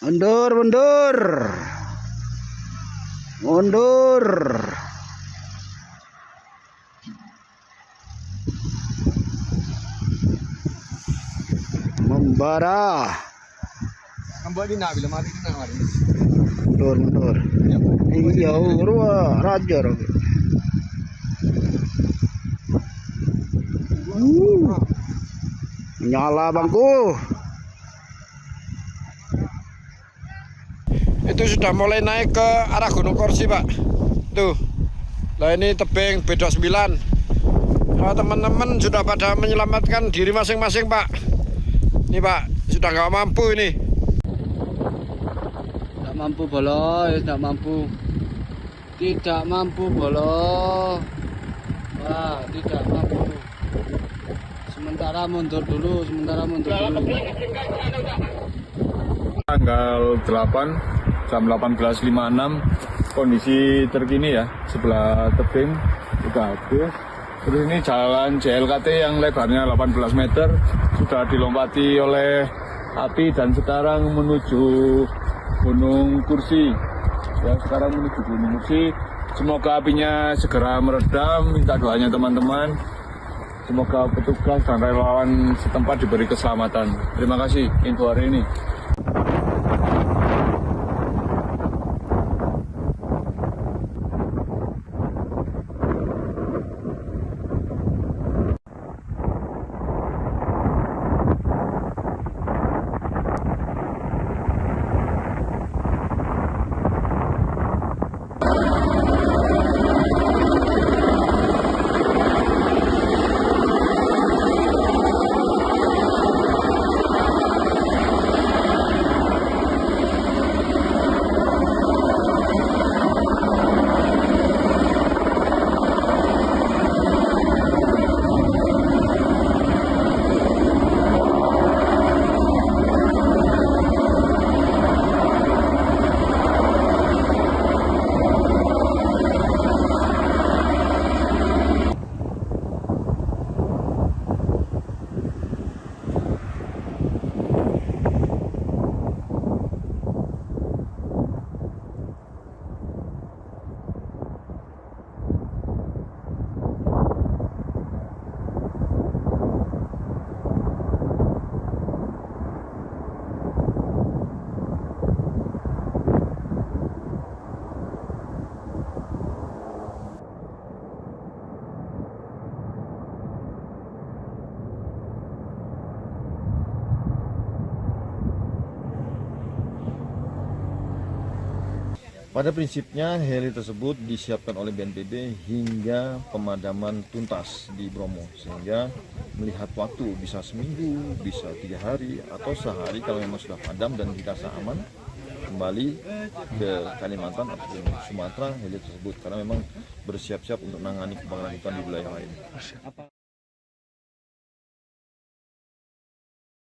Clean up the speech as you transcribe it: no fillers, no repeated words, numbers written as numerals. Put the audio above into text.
Mundur, mundur. Mundur. Membara. Mundur, mundur. Iya, raja. Nyala bangku. Itu sudah mulai naik ke arah Gunung Korsi, Pak. Tuh. Nah, ini tebing B29. Nah, teman-teman sudah pada menyelamatkan diri masing-masing, Pak. Ini, Pak, sudah nggak mampu ini. Tidak mampu bolo, tidak mampu. Tidak mampu bolo. Wah, tidak mampu. Sementara mundur dulu, Tanggal 8 jam 18.56 kondisi terkini ya, sebelah tebing udah habis. Terus ini jalan JLKT yang lebarnya 18 meter sudah dilompati oleh api dan sekarang menuju Gunung Kursi. Ya, sekarang menuju Gunung Kursi. Semoga apinya segera meredam, minta doanya teman-teman. Semoga petugas dan relawan setempat diberi keselamatan. Terima kasih info hari ini. Pada prinsipnya heli tersebut disiapkan oleh BNPB hingga pemadaman tuntas di Bromo, sehingga melihat waktu bisa seminggu, bisa 3 hari atau sehari kalau memang sudah padam dan dirasa aman kembali ke Kalimantan atau Sumatera heli tersebut, karena memang bersiap-siap untuk menangani kebakaran hutan di wilayah lain.